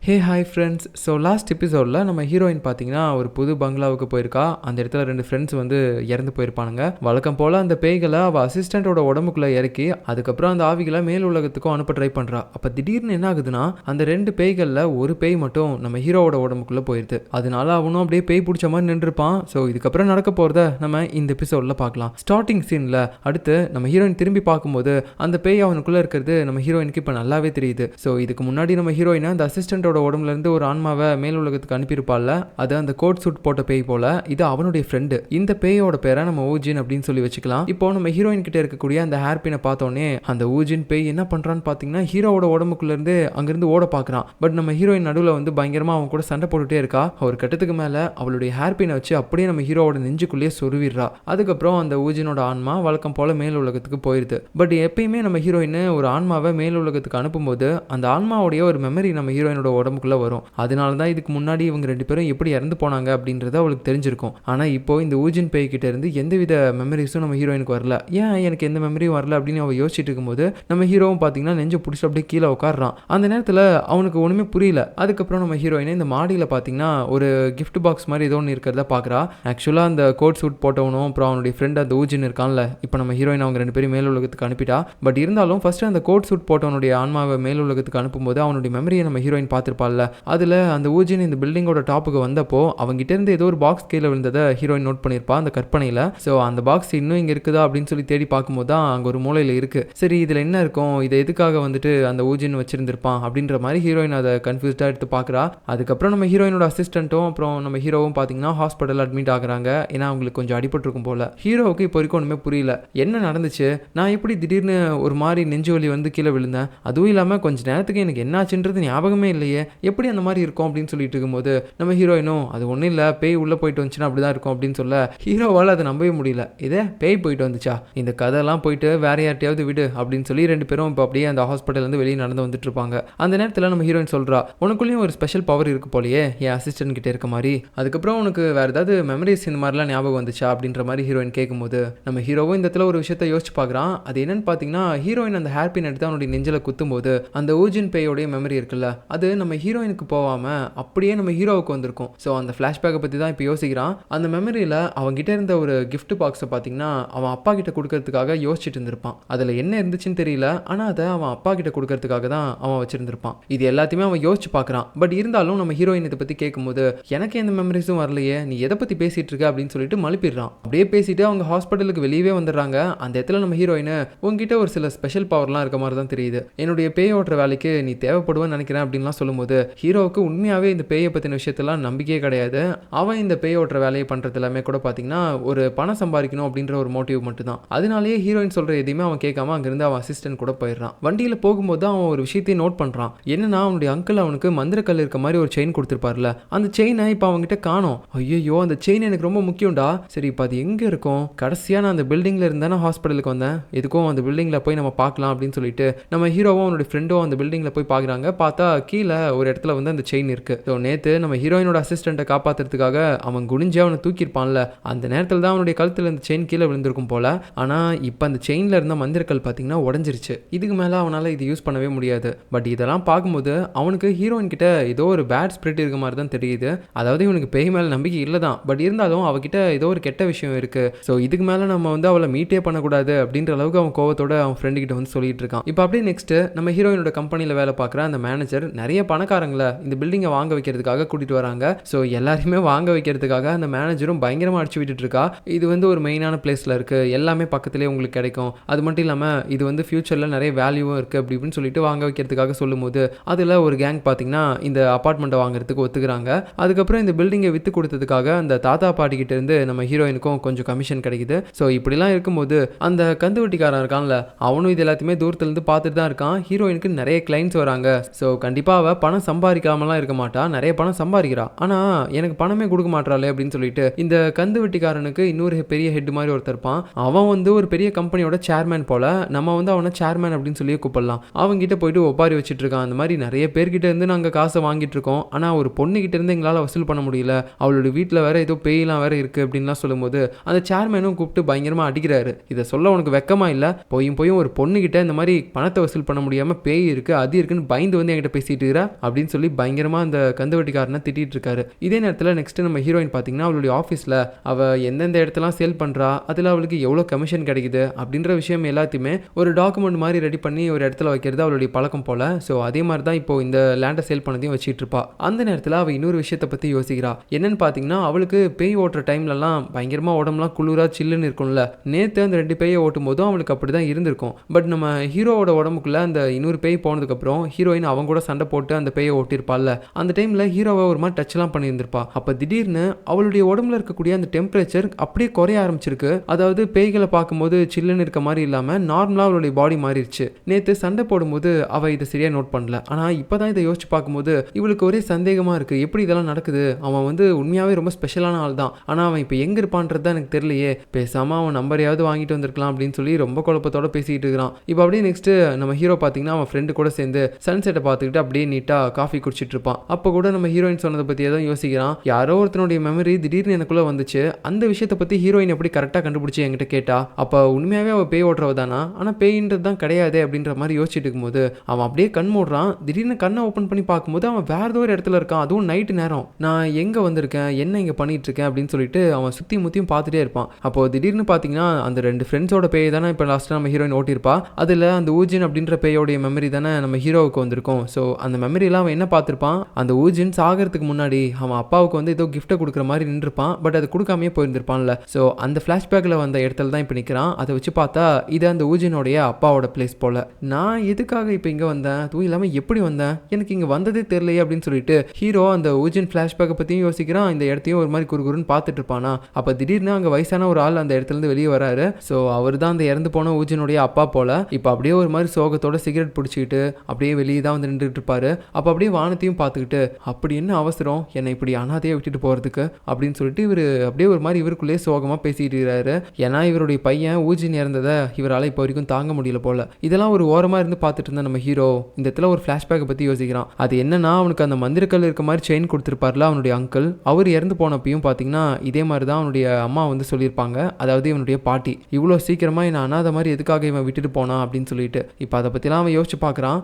Hey hi friends. So last எபிசோடில் நம்ம heroine பார்த்தீங்கன்னா ஒரு புது பங்களாவுக்கு போயிருக்கா. அந்த இடத்துல 2 ஃப்ரெண்ட்ஸ் வந்து இறந்து போயிருப்பானுங்க. வழக்கம் போல் அந்த பேய்களை அவள் அசிஸ்டண்ட்டோட உடம்புக்குள்ளே இறக்கி அதுக்கப்புறம் அந்த ஆவிகளை மேல் உலகத்துக்கும் அனுப்ப ட்ரை பண்ணுறா. அப்போ திடீர்னு என்ன ஆகுதுன்னா அந்த 2 பேய்களில் ஒரு பேய் மட்டும் நம்ம ஹீரோவோட உடம்புக்குள்ளே போயிடுது. அதனால அவனும் அப்படியே பேய் பிடிச்ச மாதிரி நின்றுருப்பான். ஸோ இதுக்கப்புறம் நடக்க போகிறத நம்ம இந்த எபிசோடில் பார்க்கலாம். ஸ்டார்டிங் சீனில் அடுத்து நம்ம ஹீரோயின் திரும்பி பார்க்கும்போது அந்த பேய் அவனுக்குள்ளே இருக்கிறது நம்ம ஹீரோயினுக்கு இப்போ நல்லாவே தெரியுது. ஸோ இதுக்கு முன்னாடி நம்ம ஹீரோயினை அந்த அசிஸ்டண்ட்டோட உடம்புல இருந்து ஒரு ஆன்மாவை மேல் உலகத்துக்கு அனுப்பியிருப்பாள்ல, அது அந்த கோட் சூட் போட்ட பேய் போல. இது அவனுடைய ஃப்ரெண்டு. இந்த பேயோட பேரை நம்ம ஊஜின் அப்படின்னு சொல்லி வச்சுக்கலாம். இப்போ நம்ம ஹீரோயின் கிட்ட இருக்கக்கூடிய அந்த ஹேர்பினை பார்த்தோன்னே அந்த ஊஜின் பேய் என்ன பண்றான்னு பாத்தீங்கன்னா ஹீரோவோட உடம்புக்குள்ள இருந்து அங்கிருந்து ஓட பாக்குறான். பட் நம்ம ஹீரோயின் நடுவில் வந்து பயங்கரமா அவன் கூட சண்டை போட்டுட்டே இருக்கா. ஒரு கட்டத்துக்கு மேல அவளுடைய ஹேர்பினை வச்சு அப்படியே நம்ம ஹீரோவோட நெஞ்சுக்குள்ளேயே சொருவிடுறா. அதுக்கப்புறம் அந்த ஊஜினோட ஆன்மா வழக்கம் போல மேல் உலகத்துக்கு போயிருது. பட் எப்பயுமே நம்ம ஹீரோயின் ஒரு ஆன்மாவை மேல் உலகத்துக்கு அனுப்பும்போது அந்த ஆன்மாவுடைய ஒரு மெமரி நம்ம ஹீரோயினோட உடம்புக்குள்ள வரும். அதனால தான் இதுக்கு முன்னாடி இவங்க 2 பேரும் எப்படி இறந்து போனாங்க அப்படின்றது அவளுக்கு தெரிஞ்சிருக்கும். ஆனா இப்போ இந்த ஊஜின் பேய் கிட்ட இருந்து எந்தவித மெமரிஸும் நம்ம ஹீரோயினுக்கு வரல. ஏன் எனக்கு எந்த மெமரியும் வரல அப்படின்னு அவ யோசிச்சுட்டு இருக்கும்போது நம்ம ஹீரோவும் பாத்தீங்கன்னா நெஞ்சு பிடிச்சி அப்படியே கீழே உட்காடுறான். அந்த நேரத்துல அவனுக்கு ஒண்ணுமே புரியல. அதுக்கப்புறம் நம்ம ஹீரோயினை இந்த மாடியில பாத்தீங்கன்னா ஒரு கிஃப்ட் பாக்ஸ் மாதிரி ஏதோ ஒன்று இருக்கிறத பாக்குறா. ஆக்சுவலா அந்த கோட் சூட் போட்டவனும் அப்புறம் அவனுடைய ஃப்ரெண்ட் அந்த ஊஜின் இருக்கான்ல, இப்போ நம்ம ஹீரோயின் அவங்க 2 பேரும் மேல் உலகத்துக்கு அனுப்பிட்டா. பட் இருந்தாலும் ஃபர்ஸ்ட் அந்த கோட் சூட் போட்டவனுடைய ஆன்மாவை மேல் உலகத்துக்கு அனுப்பும்போது அவனுடைய மெமரியை நம்ம ஹீரோயின் பார்த்திருப்பாள்ல, அதுல அந்த ஊஜின் இந்த பில்டிங்கோட டாப்புக்கு வந்தப்போ அவங்கிட்ட இருந்து ஏதோ ஒரு பாக்ஸ் கீழே விழுந்ததை ஹீரோயின் நோட் பண்ணியிருப்பா அந்த கற்பனையில. ஸோ அந்த பாக்ஸ் இன்னும் இங்க இருக்குதா அப்படின்னு சொல்லி தேடி பார்க்கும்போது தான் அங்க ஒரு மூலையில இருக்கு. சரி இதுல என்ன இருக்கும், இதை எதுக்காக வந்துட்டு அந்த ஊஜின் வச்சிருந்திருப்பான் அப்படின்ற மாதிரி ஹீரோயின் அதை கன்ஃபியூஸ்டா எடுத்து பார்க்குறா. அதுக்கப்புறம் நம்ம ஹீரோயினோட அசிஸ்டன்ட்டும் அப்புறம் நம்ம ஹீரோவும் பார்த்தீங்கன்னா ஹாஸ்பிட்டல் அட்மிட் ஆகுறாங்க. ஏன்னா அவங்களுக்கு கொஞ்சம் அடிபட்டிருக்கும் போல. ஹீரோவுக்கு இப்போ வரைக்கும் ஒன்றுமே புரியல, என்ன நடந்துச்சு, நான் எப்படி திடீர்னு ஒரு மாதிரி நெஞ்சு வலி வந்து கீழே விழுந்தேன், அதுவும் இல்லாமல் கொஞ்ச நேரத்துக்கு எனக்கு என்னாச்சுன்றது ஞாபகமே இல்லையே, எப்படி அந்த மாதிரி இருக்கும் அப்படின்னு சொல்லிட்டு இருக்கும்போது நம்ம ஹீரோயினும் அது ஒன்றும் இல்லை, பேய் உள்ளே போயிட்டு வந்துச்சுன்னா அப்படிதான் இருக்கும் அப்படின்னு சொல்ல ஹீரோவால் அதை நம்பவே முடியல. இதே பேய் போயிட்டு வந்துச்சா, இந்த கதையெல்லாம் போயிட்டு வேற யார்ட்டையாவது விடு அப்படின்னு சொல்லி 2 பேரும் இப்போ அப்படியே அந்த ஹாஸ்பிட்டல் வந்து வெளியே நடந்து வந்துட்டு இருப்பாங்க. அந்த நேரத்தில் நம்ம ஹீரோயின் சொல்றா, உனக்குள்ளேயும் ஒரு ஸ்பெஷல் பவர் இருக்கு போலயே என் அசிஸ்டன்ட் கிட்ட இருக்க மாதிரி, அதுக்கப்புறம் உனக்கு வேற ஏதாவது மெமரிஸ் இந்த மாதிரிலாம் ஞாபகம் வந்துச்சா அப்படின்ற மாதிரி ஹீரோயின் கேட்கும்போது நம்ம ஹீரோவும் இந்த இடத்துல ஒரு விஷயத்தை யோசிச்சு பார்க்குறான். அது என்னன்னு பார்த்தீங்கன்னா ஹீரோயின் அந்த ஹேர்பின் எடுத்து அவனுடைய நெஞ்சில குத்தும் போது அந்த ஊஜின் பேயோடைய மெமரி இருக்குல்ல, அது நம்ம ஹீரோயினுக்கு போகாம அப்படியே நம்ம ஹீரோவுக்கு வந்திருக்கும். ஸோ அந்த ஃப்ளாஷ்பேக்கை பற்றி தான் இப்போ யோசிக்கிறான். அந்த மெமரியில் அவன்கிட்ட இருந்த ஒரு கிஃப்ட் பாக்ஸை பார்த்தீங்கன்னா அவன் அப்பா கிட்ட கொடுக்கறதுக்காக யோசிச்சுட்டு இருந்திருப்பான். அதில் என்ன இருந்துச்சுன்னு தெரியல, ஆனால் அதை அவன் அப்பா கிட்ட கொடுக்கறதுக்காக தான் அவன் வச்சிருந்திருப்பான். இது எல்லாத்தையுமே அவன் யோசிச்சு பார்க்குறான். பட் இருந்தாலும் நம்ம ஹீரோயின் இதை பற்றி கேட்கும்போது எனக்கு எந்த மெமரிஸும் வரலையே, நீ எதை பற்றி பேசிட்டு இருக்க அப்படின்னு சொல்லிட்டு மழுப்பிடுறான். அப்படியே பேசிட்டு அவங்க ஹாஸ்பிட்டலுக்கு வெளியே வந்துடுறாங்க. அந்த இடத்துல நம்ம ஹீரோயின் உங்ககிட்ட ஒரு சில ஸ்பெஷல் பவர்லாம் இருக்க மாதிரி தான் தெரியுது, என்னுடைய பேய் ஓட்டுற வேலைக்கு நீ தேவைப்படுவேன்னு நினைக்கிறேன் அப்படின்லாம் சொல்லும்போது ஹீரோவுக்கு உண்மையாகவே இந்த பேயை பற்றின விஷயத்தெல்லாம் நம்பிக்கையே கிடையாது. அவன் இந்த பேய் ஓட்டுற வேலையை பண்ணுறது எல்லாமே கூட பார்த்தீங்கன்னா ஒரு பணம் சம்பாதிக்கணும் அப்படின்ற ஒரு மோட்டிவ் மட்டும்தான். அதனாலேயே ஹீரோயின் சொல்கிற எதையுமே அவன் கேட்காம அங்கேருந்து அவன் அசிஸ்டன்ட் கூட போயிடுறான். வண்டியில் போகும்போது அவன் ஒரு விஷயத்தையும் நோட் பண்ணுறான். என்னன்னா அவனுடைய அங்கிள் அவனுக்கு மந்திரக்கல் இருக்க மாதிரி ஒரு செயின் கொடுத்துருப்பார்ல, அந்த செயினை இப்போ அவங்ககிட்ட காணோம். ஐயோ அந்த செயின் எனக்கு ரொம்ப முக்கியம்டா. சரி இப்போ அது எங்கே இருக்கும், கடைசியாக நான் அந்த பில்டிங்கில் இருந்தானே ஹாஸ்பிட்டலுக்கு வந்தேன், எதுக்கும் அந்த பில்டிங்கில் போய் நம்ம பார்க்கலாம் அப்படின்னு சொல்லிட்டு நம்ம ஹீரோவும் அவனுடைய ஃப்ரெண்டும் அந்த பில்டிங்கில் போய் பார்க்குறாங்க. பார்த்தா கீழே ஒரு இடத்துல வந்து அந்த செயின் இருக்கு. ஸோ நேற்று நம்ம ஹீரோயினோட அசிஸ்டண்ட்டை காப்பாற்றுறதுக்காக அவன் குனிஞ்சு அவனை தூக்கியிருப்பான்ல, அந்த நேரத்தில் தான் அவனுடைய கழுத்தில் இந்த செயின் கீழே விழுந்திருக்கும் போல. ஆனால் இப்போ அந்த செயினில் இருந்த மந்திரக்கல் பார்த்தீங்கன்னா உடஞ்சிருச்சு. இதுக்கு மேலே அவனால் இது யூஸ் பண்ணவே முடியாது. பட் இதெல்லாம் பார்க்கும்போது அவனுக்கு ஹீரோயின் கிட்ட ஏதோ ஒரு பேட் ஸ்பிரிட் இருக்க மாதிரி தான் தெரியுது. அதாவது இவனுக்கு பேய் மேலே நம்பிக்கை இல்லை தான், பட் இருந்தாலும் அவகிட்ட ஏதோ ஒரு கெட்ட விஷயம் இருக்கு. ஸோ இதுக்கு மேலே நம்ம வந்து அவளை மீட்டே பண்ணக்கூடாது அப்படின்ற அளவுக்கு அவன் கோவத்தோட அவன் ஃப்ரெண்டு கிட்ட வந்து சொல்லிட்டு இருக்கான். இப்போ அப்படியே நெக்ஸ்ட் நம்ம ஹீரோயினோட கம்பெனியில் வேலை பார்க்குற அந்த மேனேஜர் நிறைய பணக்காரங்களை இந்த பில்டிங்கை வாங்க வைக்கிறதுக்காக கூட்டிட்டு வராங்க. ஸோ எல்லாருமே வாங்க வைக்கிறதுக்காக அந்த மேனேஜரும் பயங்கரமாக அடிச்சு விட்டுட்டு இருக்கா. இது வந்து ஒரு மெயினான பிளேஸில் இருக்கு, எல்லாமே பக்கத்திலே உங்களுக்கு கிடைக்கும், அது மட்டும் இல்லாமல் இது வந்து ஃபியூச்சரில் நிறைய வேல்யூவும் இருக்கு அப்படி இப்படின்னு சொல்லிட்டு வாங்க வைக்கிறதுக்காக சொல்லும்போது அதில் ஒரு கேங் பார்த்தீங்கன்னா இந்த அப்பார்ட்மெண்ட்டை வாங்குறதுக்கு ஒத்துக்கிறாங்க. அதுக்கப்புறம் இந்த பில்டிங்கை விற்று கொடுத்ததுக்காக அந்த தாத்தா பாட்டி கிட்ட இருந்து நம்ம ஹீரோயினுக்கும் கொஞ்சம் கமிஷன் கிடைக்குது. ஸோ இப்படிலாம் இருக்கும்போது அந்த கந்துவட்டிக்காரன் இருக்கான்ல, அவனும் இது எல்லாத்தையுமே தூரத்துலேருந்து பார்த்துட்டு தான் இருக்கான். ஹீரோயினுக்கு நிறைய கிளைண்ட்ஸ் வராங்க. ஸோ கண்டிப்பாக அவள் பணம் சம்பாதிக்காமலாம் இருக்க மாட்டா, நிறைய பணம் சம்பாதிக்கிறா. ஆனால் எனக்கு பணமே கொடுக்க மாட்டாளே அப்படின்னு சொல்லிட்டு இந்த கந்து வெட்டிக்காரனுக்கு இன்னொரு பெரிய ஹெட் மாதிரி ஒருத்தர் இருப்பான். அவன் வந்து ஒரு பெரிய கம்பெனியோட சேர்மேன் போல, நம்ம வந்து அவனை சேர்மேன் அப்படின்னு சொல்லி கூப்பிடலாம். அவங்ககிட்ட போயிட்டு ஒப்பாரி வச்சுட்டு இருக்கான். அந்த மாதிரி நிறைய பேர்கிட்ட இருந்து நாங்கள் காசை வாங்கிட்டு இருக்கோம், ஆனால் ஒரு பொண்ணுகிட்ட இருந்து எங்களால் வசூல் பண்ண முடியல, அவளோட வீட்டில் வேற ஏதோ பேயெல்லாம் வேற இருக்கு அப்படின்லாம் சொல்லும்போது அந்த சேர்மேனும் கூப்பிட்டு பயங்கரமாக அடிக்கிறாரு. இதை சொல்ல உனக்கு வெக்கமா இல்லை, போயும் ஒரு பொண்ணுகிட்ட இந்த மாதிரி பணத்தை வசூல் பண்ண முடியாமல் பேய் இருக்கு அது இருக்குன்னு பயந்து வந்து என்கிட்ட பேசிட்டு இருக்கிற, அப்படின்னு சொல்லி பயங்கரமா அந்த கந்துவட்டிக்காரனை திட்டிட்டு இருக்காரு. இதே நேரத்தில் நெக்ஸ்ட் நம்ம ஹீரோயின் பார்த்தீங்கன்னா அவளுடைய ஆஃபீஸில் அவள் எந்தெந்த இடத்துலாம் சேல் பண்ணுறா, அதில் அவளுக்கு எவ்வளோ கமிஷன் கிடைக்குது அப்படின்ற விஷயம் எல்லாத்தையுமே ஒரு டாக்குமெண்ட் மாதிரி ரெடி பண்ணி ஒரு இடத்துல வைக்கிறது அவளுடைய பழக்கம் போல. ஸோ அதே மாதிரி தான் இப்போ இந்த லேண்டை சேல் பண்ணதையும் வச்சுட்டு இருப்பா. அந்த நேரத்தில் அவள் இன்னொரு விஷயத்தை பற்றி யோசிக்கிறா. என்னன்னு பார்த்தீங்கன்னா அவளுக்கு பேய் ஓட்டுற டைம்லலாம் பயங்கரமாக உடம்புலாம் குளிரா சில்லுன்னு இருக்கும்ல. நேற்று அந்த 2 பேயை ஓட்டும் போதும் அவளுக்கு அப்படி தான் இருந்திருக்கும். பட் நம்ம ஹீரோவோட உடம்புக்குள்ள அந்த இன்னொரு பேய் போனதுக்கப்புறம் ஹீரோயின் அவங்க கூட சண்டை போட்டு அந்த பேயை ஓட்டியிருப்பாள்ல, அந்த டைமில் ஹீரோவை ஒரு மாதிரி டச்லாம் பண்ணியிருந்திருப்பா. அப்போ திடீர்னு அவளுடைய உடம்புல இருக்கக்கூடிய அந்த டெம்பரேச்சர் அப்படியே குறைய ஆரம்பிச்சிருக்கு. அதாவது பேய்களை பார்க்கும்போது சில்லுன்னு இருக்க மாதிரி இல்லாமல் நார்மலாக அவளுடைய பாடி மாறிடுச்சு. நேற்று சண்டை போடும்போது அவள் இதை சரியாக நோட் பண்ணல. ஆனால் இப்போ தான் இதை யோசிச்சு பார்க்கும்போது இவளுக்கு ஒரே சந்தேகமாக இருக்குது. எப்படி இதெல்லாம் நடக்குது? அவன் வந்து உண்மையாகவே ரொம்ப ஸ்பெஷலான ஆள் தான். ஆனால் அவன் இப்போ எங்கே இருப்பான்றது தான் எனக்கு தெரியலையே. பேசாமல் அவன் நம்பரையாவது வாங்கிட்டு வந்திருக்கலாம் அப்படின்னு சொல்லி ரொம்ப குழப்பத்தோட பேசிக்கிட்டு இருக்கிறான். இப்போ அப்படியே நெக்ஸ்ட்டு நம்ம ஹீரோ பார்த்தீங்கன்னா அவன் ஃப்ரெண்டு கூட சேர்ந்து சன்செட்டை பார்த்துக்கிட்டு அப்படியே நீட்டாக காஃபி குடிச்சிட்டு இருப்பான். அப்போ கூட நம்ம ஹீரோயின் சொன்னதை பற்றி தான் யோசிக்கிறான். யாரோ ஒருத்தனுடைய மெமரி திடீர்னு எனக்குள்ளே வந்துச்சு. அந்த விஷயத்தை பற்றி ஹீரோயின் எப்படி கரெக்டாக கண்டுபிடிச்சி என்கிட்ட கேட்டா, அப்போ உண்மையாகவே அவள் பேய் ஓட்டுறவ தானா? ஆனால் பேயின்றது தான் கிடையாது அப்படின்ற மாதிரி யோசிச்சுட்டு இருக்கும்போது அவன் அப்படியே கண் மூடுறான். திடீர்னு கண்ணை ஓப்பன் பண்ணி பார்க்கும்போது அவன் வேற ஏதோ ஒரு இடத்துல இருக்கான். அதுவும் நைட்டு நேரம். நான் எங்கே வந்திருக்கேன், என்ன இங்கே பண்ணிட்டு இருக்கேன் அப்படின்னு சொல்லிட்டு அவன் சுற்றி முற்றியும் பார்த்துட்டே இருப்பான். அப்போ திடீர்னு பார்த்தீங்கன்னா அந்த 2 ஃப்ரெண்ட்ஸோட பேய் தானே இப்போ லாஸ்ட்டாக நம்ம ஹீரோயின் ஓட்டியிருப்பா. அதில் அந்த ஊஜின் அப்படின்ற பேயோடைய மெமரி தானே நம்ம ஹீரோவுக்கு வந்திருக்கும். ஸோ அந்த மெமரியில் அவன் என்ன பார்த்துருப்பான், அந்த ஊஜின் சாகிறதுக்கு முன்னாடி அவன் அப்பாவுக்கு வந்து ஏதோ கிஃப்ட்டை கொடுக்குற மாதிரி நின்றுப்பான். பட் அது கொடுக்காமே போயிருந்திருப்பான்ல. ஸோ அந்த ஃப்ளாஷ்பேக்கில் வந்த இடத்துல தான் இப்போ நிற்கிறான். அதை வச்சு பார்த்தா இது அந்த ஊஜினோடைய அப்பாவோட பிளேஸ் போல. நான் எதுக்காக இப்போ இங்கே வந்தேன், அதுவும் இல்லாமல் எப்படி வந்தேன், எனக்கு இங்கே வந்ததே தெரியலையே அப்படின்னு சொல்லிட்டு ஹீரோ அந்த ஊஜின் ஃப்ளாஷ்பேக்கை பற்றியும் யோசிக்கிறான். இந்த இடத்தையும் ஒரு மாதிரி குறுகுறுன்னு பார்த்துட்டு இருப்பானா. அப்போ திடீர்னு அங்கே வயசான ஒரு ஆள் அந்த இடத்துலேருந்து வெளியே வராரு. ஸோ அவர் தான் அந்த இறந்து போன ஊஜினுடைய அப்பா போல. இப்போ அப்படியே ஒரு மாதிரி சோகத்தோட சிகரெட் பிடிச்சிக்கிட்டு அப்படியே வெளியே தான் வந்து நின்றுட்டு இருப்பாரு. அப்போ அப்படியே வானத்தையும் பார்த்துக்கிட்டு அப்படி என்ன அவசரம் என்னை இப்படி அனாதையாக விட்டுட்டு போகிறதுக்கு அப்படின்னு சொல்லிட்டு இவர் அப்படியே ஒரு மாதிரி இவருக்குள்ளேயே சோகமாக பேசிட்டு இருக்கிறாரு. ஏன்னா இவருடைய பையன் ஊஜின் இறந்ததை இவரால் இப்போ வரைக்கும் தாங்க முடியல போல. இதெல்லாம் ஒரு ஓரமாக இருந்து பார்த்துட்டு இருந்த நம்ம ஹீரோ இந்த இடத்துல ஒரு ஃப்ளாஷ்பேக்கை பற்றி யோசிக்கிறான். அது என்னன்னா அவனுக்கு அந்த மந்திரக்கல் இருக்க மாதிரி செயின் கொடுத்துருப்பார்ல அவனுடைய அங்கிள். அவர் இறந்து போனப்பையும் பார்த்தீங்கன்னா இதே மாதிரி தான் அவனுடைய அம்மா வந்து சொல்லியிருப்பாங்க. அதாவது இவனுடைய பாட்டி இவ்வளோ சீக்கிரமாக என்னை அனாதை மாதிரி எதுக்காக இவன் விட்டுட்டு போனான் அப்படின்னு சொல்லிட்டு இப்போ அதை பற்றிலாம் அவன் யோசிச்சு பார்க்குறான்.